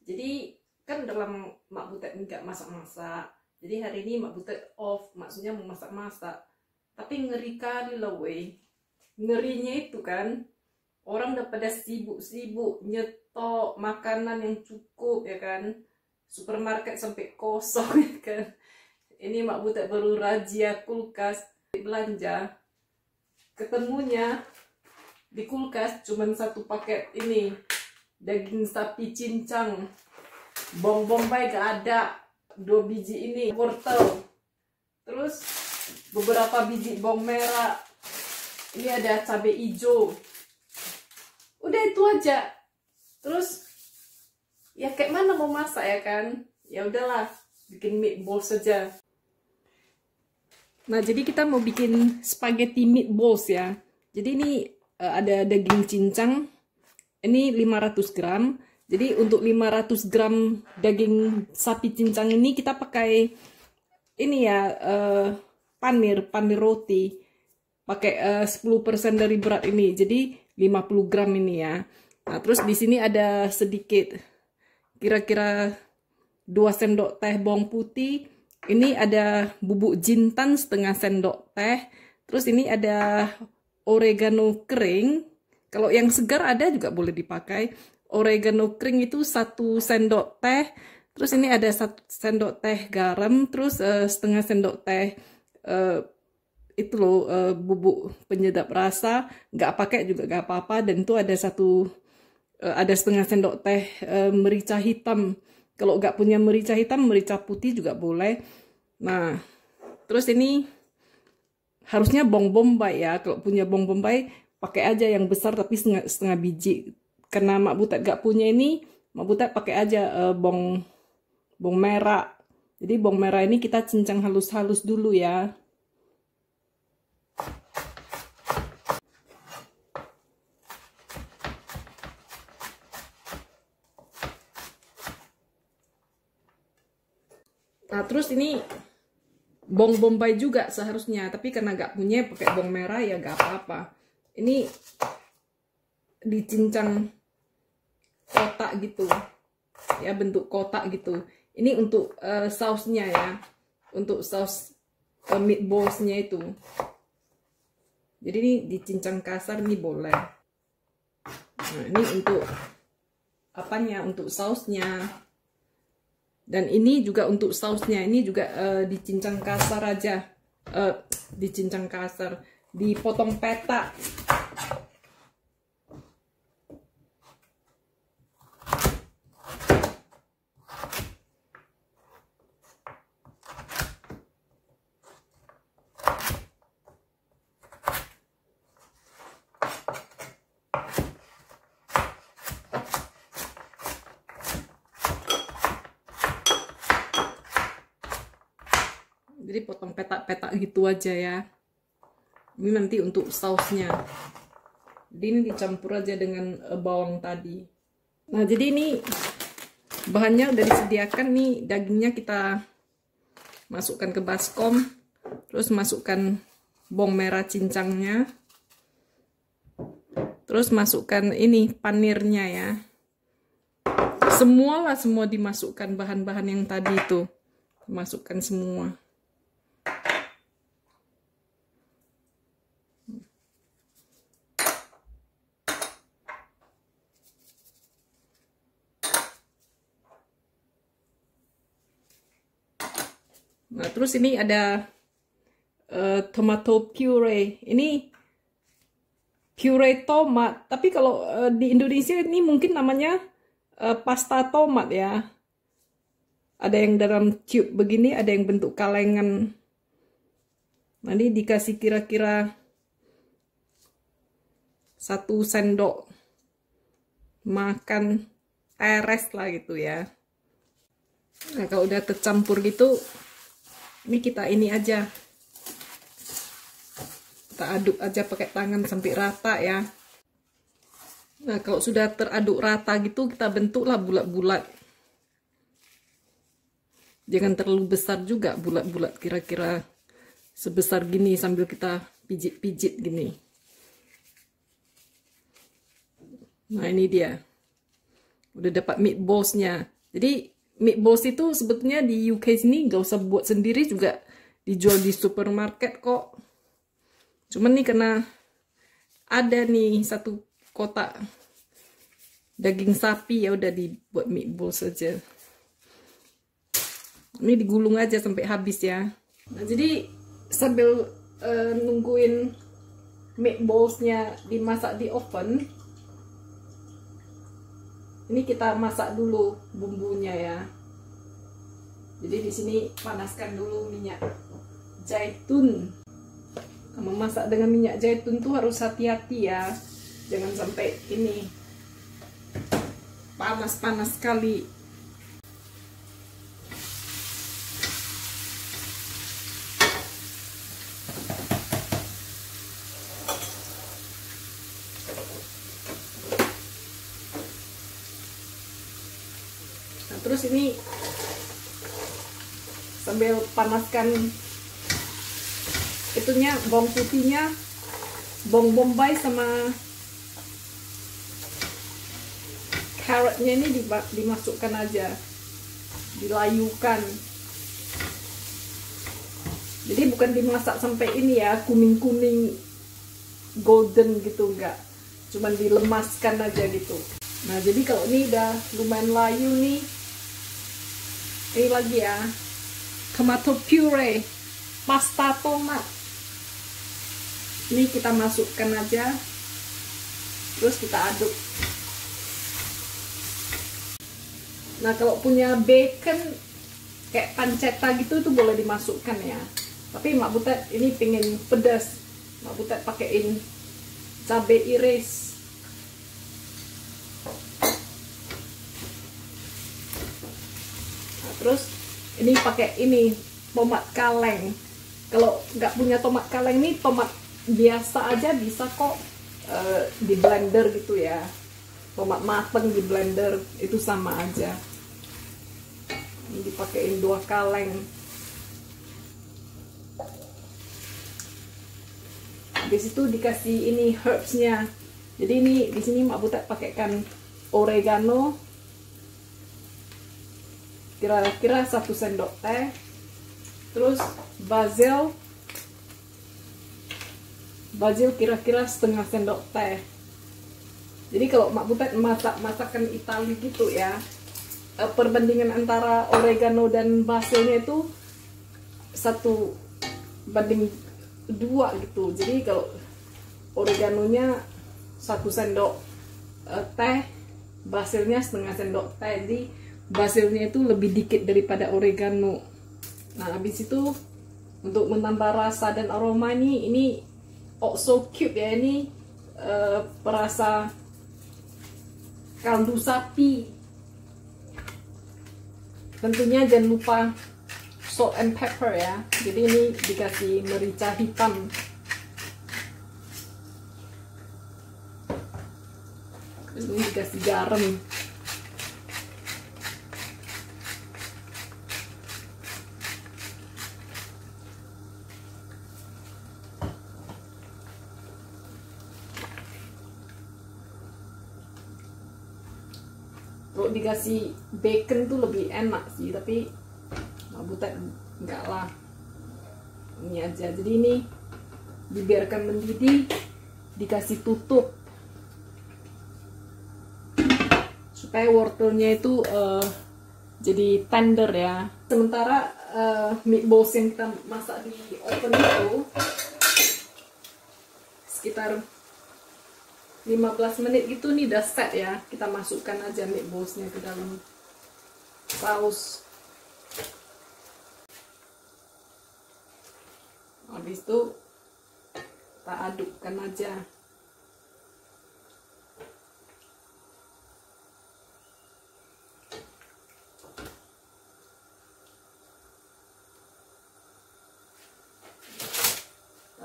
Jadi kan dalam Mak Butet nggak masak-masak. Jadi hari ini Mak Butet off, maksudnya mau masak-masak. Tapi ngeri kali lah weh. Ngerinya itu kan orang udah pada sibuk-sibuk nyetok makanan yang cukup ya kan. Supermarket sampai kosong ya kan. Ini Mak Butet baru razia kulkas belanja. Ketemunya di kulkas cuman satu paket ini. Daging sapi cincang, bawang bombay gak ada, 2 biji ini wortel, terus beberapa biji bawang merah, ini ada cabai hijau, udah itu aja. Terus ya kayak mana mau masak ya kan, ya udahlah bikin meatballs saja. Nah jadi kita mau bikin spaghetti meatballs ya. Jadi ini ada daging cincang. Ini 500 gram. Jadi untuk 500 gram daging sapi cincang ini kita pakai ini ya panir roti. Pakai 10% dari berat ini. Jadi 50 gram ini ya. Nah, terus di sini ada sedikit kira-kira 2 sendok teh bawang putih. Ini ada bubuk jintan setengah sendok teh. Terus ini ada oregano kering. Kalau yang segar ada juga boleh dipakai. Oregano kering itu 1 sendok teh. Terus ini ada 1 sendok teh garam. Terus setengah sendok teh itu loh bubuk penyedap rasa. Nggak pakai juga nggak apa-apa. Dan itu ada ada setengah sendok teh merica hitam. Kalau nggak punya merica hitam, merica putih juga boleh. Nah, terus ini harusnya bawang bombay ya. Kalau punya bawang bombay pakai aja yang besar tapi setengah biji. Karena Mak Butet gak punya ini, Mak Butet pakai aja bawang merah. Jadi bawang merah ini kita cincang halus-halus dulu ya. Nah terus ini bawang bombay juga seharusnya, tapi karena gak punya pakai bawang merah ya gak apa-apa. Ini dicincang kotak gitu ya, bentuk kotak gitu. Ini untuk sausnya ya, untuk saus meatballsnya itu. Jadi ini dicincang kasar ini boleh. Nah ini untuk apanya, untuk sausnya. Dan ini juga untuk sausnya, ini juga dicincang kasar aja, dicincang kasar, dipotong petak. Jadi potong petak-petak gitu aja ya. Ini nanti untuk sausnya. Jadi ini dicampur aja dengan bawang tadi. Nah jadi ini bahannya udah disediakan nih. Dagingnya kita masukkan ke baskom. Terus masukkan bawang merah cincangnya. Terus masukkan ini panirnya ya. Semua dimasukkan bahan-bahan yang tadi itu. Masukkan semua. Nah, terus ini ada tomato puree. Ini puree tomat, tapi kalau di Indonesia ini mungkin namanya pasta tomat ya. Ada yang dalam tube begini, ada yang bentuk kalengan. Nah, ini dikasih kira-kira 1 sendok makan teres lah gitu ya. Nah, kalau udah tercampur gitu, ini kita ini aja Kita aduk aja pakai tangan sampai rata ya. Nah, kalau sudah teraduk rata gitu, kita bentuklah bulat-bulat. Jangan terlalu besar juga, bulat-bulat kira-kira sebesar gini sambil kita pijit-pijit gini. Nah, ini dia. Udah dapat meatballsnya. Jadi meatballs itu sebetulnya di UK sini nggak usah buat sendiri juga dijual di supermarket kok. Cuman nih karena ada nih satu kotak daging sapi, ya udah dibuat meatballs saja. Ini digulung aja sampai habis ya. Nah, jadi sambil nungguin meatballsnya dimasak di oven, ini kita masak dulu bumbunya ya. Jadi di sini panaskan dulu minyak zaitun. Memasak dengan minyak zaitun tuh harus hati-hati ya. Jangan sampai ini panas-panas sekali. Nah, terus ini sambil panaskan itunya, bawang putihnya, bawang bombay sama carrotnya ini dimasukkan aja, dilayukan. Jadi bukan dimasak sampai ini ya, kuning-kuning golden gitu, enggak, cuman dilemaskan aja gitu. Nah, jadi kalau ini udah lumayan layu nih, ini lagi ya, tomato puree, pasta tomat. Ini kita masukkan aja, terus kita aduk. Nah, kalau punya bacon kayak pancetta gitu tuh boleh dimasukkan ya. Tapi Mak Butet ini pengen pedas, Mak Butet pakein cabai iris. Nah, terus ini pakai ini tomat kaleng. Kalau nggak punya tomat kaleng nih, tomat biasa aja bisa kok di blender gitu ya. Tomat mateng di blender itu sama aja. Ini dipakein 2 kaleng. Habis itu dikasih ini herbsnya. Jadi ini di sini Mak Butet pakaikan oregano, kira-kira 1 sendok teh. Terus basil kira-kira setengah sendok teh. Jadi kalau Mak Butet masakan Itali gitu ya, perbandingan antara oregano dan basilnya itu 1:2 gitu. Jadi kalau oreganonya 1 sendok teh, basilnya setengah sendok teh. Jadi basilnya itu lebih dikit daripada oregano. Nah, habis itu untuk menambah rasa dan aroma ini so cute ya, ini perasa kaldu sapi. Tentunya jangan lupa salt and pepper ya. Jadi ini dikasih merica hitam. Ini dikasih garam. Kalau dikasih bacon tuh lebih enak sih, tapi Mak Butet enggak lah, ini aja. Jadi ini dibiarkan mendidih, dikasih tutup supaya wortelnya itu jadi tender ya. Sementara meatballs yang kita masak di oven itu sekitar 15 menit gitu nih udah set ya. Kita masukkan aja meatballsnya ke dalam saus. Habis itu kita adukkan aja.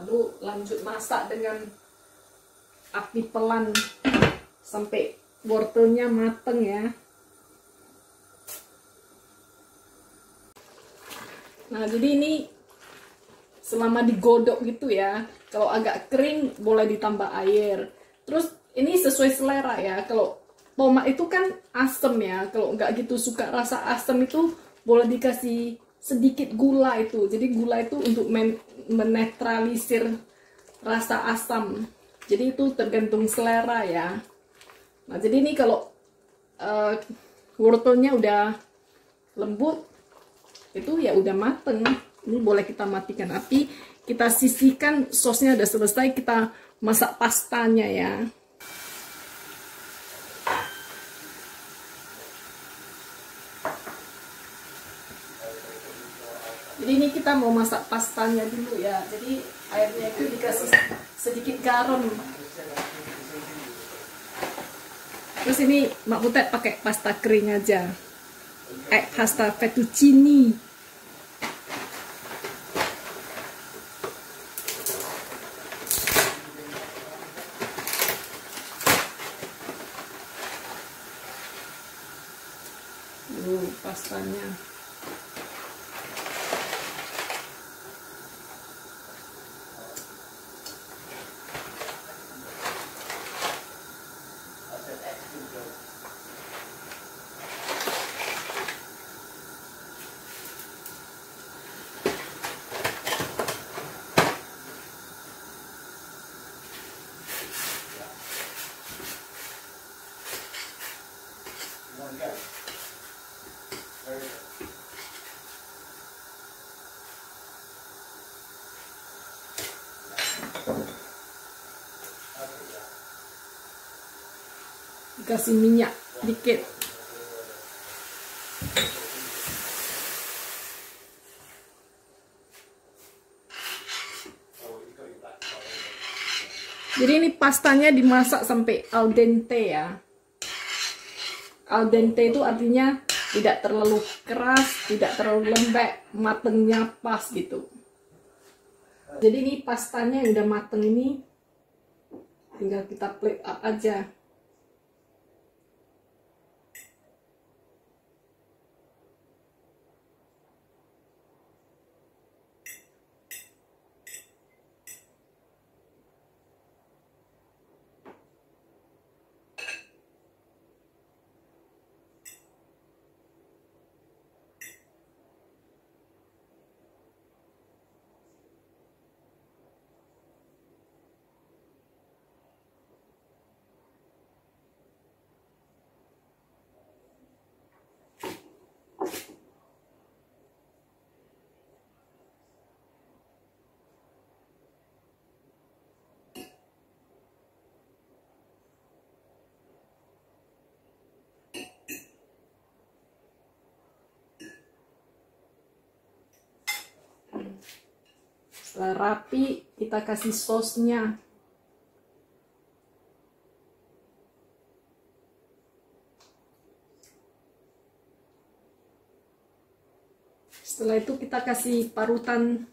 Lalu itu lanjut masak dengan api pelan sampai wortelnya mateng ya. Nah, jadi ini selama digodok gitu ya, kalau agak kering boleh ditambah air. Terus ini sesuai selera ya, kalau tomat itu kan asem ya, kalau nggak gitu suka rasa asem itu boleh dikasih sedikit gula itu. Jadi gula itu untuk menetralisir rasa asam. Jadi itu tergantung selera ya. Nah, jadi ini kalau wortelnya udah lembut, itu ya udah mateng. Ini boleh kita matikan api, kita sisihkan, sosnya udah selesai, kita masak pastanya ya. Jadi ini kita mau masak pastanya dulu ya. Jadi airnya itu dikasih sedikit garam. Terus ini Mak Butet pakai pasta kering aja, pasta fettuccine. Pastanya. Dikasih minyak dikit. Jadi ini pastanya dimasak sampai al dente ya. Al dente itu artinya tidak terlalu keras, tidak terlalu lembek, matengnya pas gitu. Jadi ini pastanya yang udah mateng ini tinggal kita plate up aja. Setelah rapi, kita kasih sosnya. Setelah itu kita kasih parutan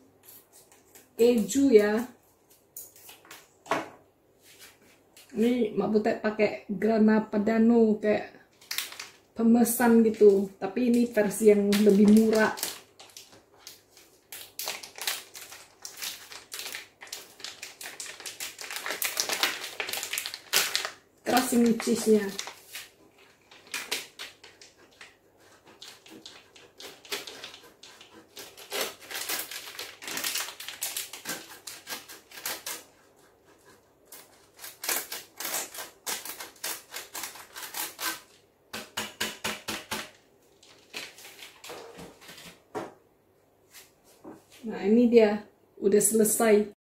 keju ya. Ini Mak Butet pakai Grana Padano kayak pemesan gitu, tapi ini versi yang lebih murah. Kerasin cheese-nya. Nah, ini dia udah selesai.